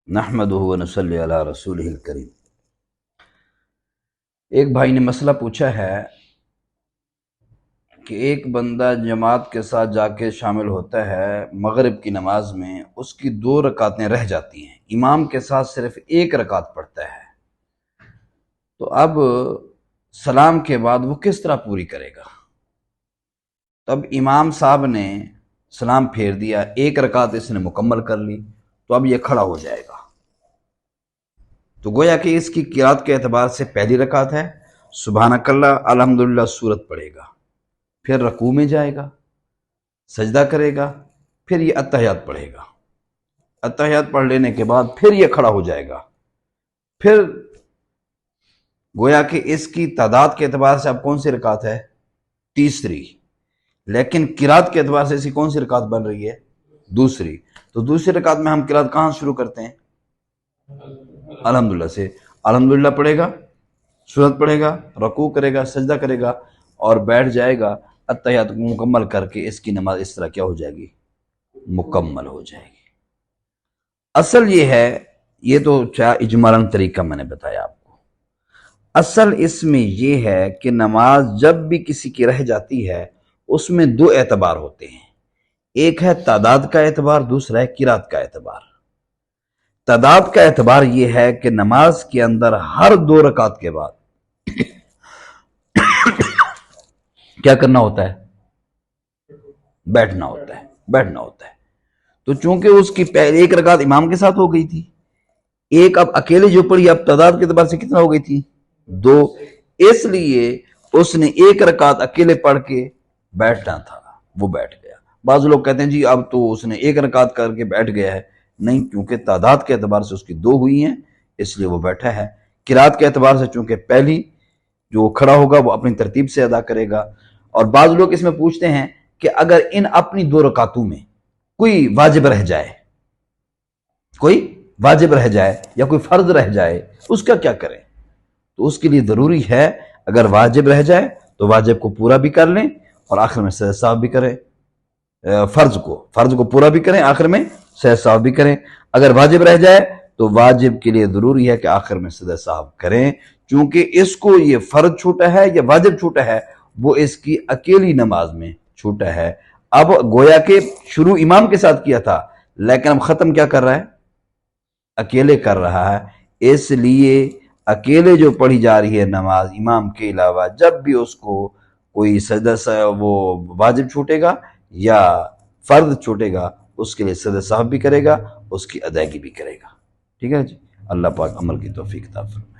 نحمدہ و نصلی علی رسولہ الکریم۔ ایک بھائی نے مسئلہ پوچھا ہے کہ ایک بندہ جماعت کے ساتھ جا کے شامل ہوتا ہے مغرب کی نماز میں، اس کی 2 رکعتیں رہ جاتی ہیں، امام کے ساتھ صرف 1 رکعت پڑھتا ہے، تو اب سلام کے بعد وہ کس طرح پوری کرے گا؟ تب امام صاحب نے سلام پھیر دیا، 1 رکعت اس نے مکمل کر لی، تو اب یہ کھڑا ہو جائے گا، تو گویا کہ اس کی قرات کے اعتبار سے پہلی رکعت ہے، سبحانک اللہ الحمدللہ سورت پڑھے گا، پھر رکوع میں جائے گا، سجدہ کرے گا، پھر یہ اتحیات پڑھے گا، اتحیات پڑھ لینے کے بعد پھر یہ کھڑا ہو جائے گا، پھر گویا کہ اس کی تعداد کے اعتبار سے اب کون سی رکعت ہے؟ تیسری، لیکن قرات کے اعتبار سے اسی کون سی رکعت بن رہی ہے؟ دوسری، تو دوسری رکعت میں ہم قرات کہاں شروع کرتے ہیں؟ الحمدللہ سے، الحمدللہ پڑھے گا، سورت پڑھے گا، رکوع کرے گا، سجدہ کرے گا اور بیٹھ جائے گا، اتحیات کو مکمل کر کے اس کی نماز اس طرح کیا ہو جائے گی؟ مکمل ہو جائے گی۔ اصل یہ ہے، یہ تو اجمالاً طریقہ میں نے بتایا آپ کو، اصل اس میں یہ ہے کہ نماز جب بھی کسی کی رہ جاتی ہے اس میں 2 اعتبار ہوتے ہیں، ایک ہے تعداد کا اعتبار، دوسرا ہے قرات کا اعتبار۔ تعداد کا اعتبار یہ ہے کہ نماز کے اندر ہر 2 رکعت کے بعد کیا کرنا ہوتا ہے؟ بیٹھنا ہوتا ہے، بیٹھنا ہوتا ہے۔ تو چونکہ اس کی پہلی 1 رکعت امام کے ساتھ ہو گئی تھی، ایک اب اکیلے جو پڑھی، اب تعداد کے اعتبار سے کتنا ہو گئی تھی؟ 2، اس لیے اس نے 1 رکعت اکیلے پڑھ کے بیٹھنا تھا، وہ بیٹھ گیا۔ بعض لوگ کہتے ہیں جی اب تو اس نے 1 رکعت کر کے بیٹھ گیا ہے، نہیں، کیونکہ تعداد کے اعتبار سے اس کی 2 ہوئی ہیں، اس لیے وہ بیٹھا ہے۔ قرات کے اعتبار سے چونکہ پہلی جو کھڑا ہوگا وہ اپنی ترتیب سے ادا کرے گا۔ اور بعض لوگ اس میں پوچھتے ہیں کہ اگر ان اپنی 2 رکعتوں میں کوئی واجب رہ جائے، کوئی واجب رہ جائے یا کوئی فرض رہ جائے، اس کا کیا کریں؟ تو اس کے لیے ضروری ہے اگر واجب رہ جائے تو واجب کو پورا بھی کر لیں اور آخر میں سجدہ سہو بھی کریں، فرض کو پورا بھی کریں، آخر میں سجدہ سہو بھی کریں۔ اگر واجب رہ جائے تو واجب کے لیے ضروری ہے کہ آخر میں سجدہ سہو کریں، چونکہ اس کو یہ فرض چھوٹا ہے یا واجب چھوٹا ہے، وہ اس کی اکیلی نماز میں چھوٹا ہے۔ اب گویا کہ شروع امام کے ساتھ کیا تھا، لیکن اب ختم کیا کر رہا ہے؟ اکیلے کر رہا ہے۔ اس لیے اکیلے جو پڑھی جا رہی ہے نماز امام کے علاوہ، جب بھی اس کو کوئی سجدہ وہ واجب چھوٹے گا یا فرض چھوٹے گا، اس کے لیے سجدہ سہو بھی کرے گا، اس کی ادائیگی بھی کرے گا۔ ٹھیک ہے جی، اللہ پاک عمل کی توفیق عطا فرمائے۔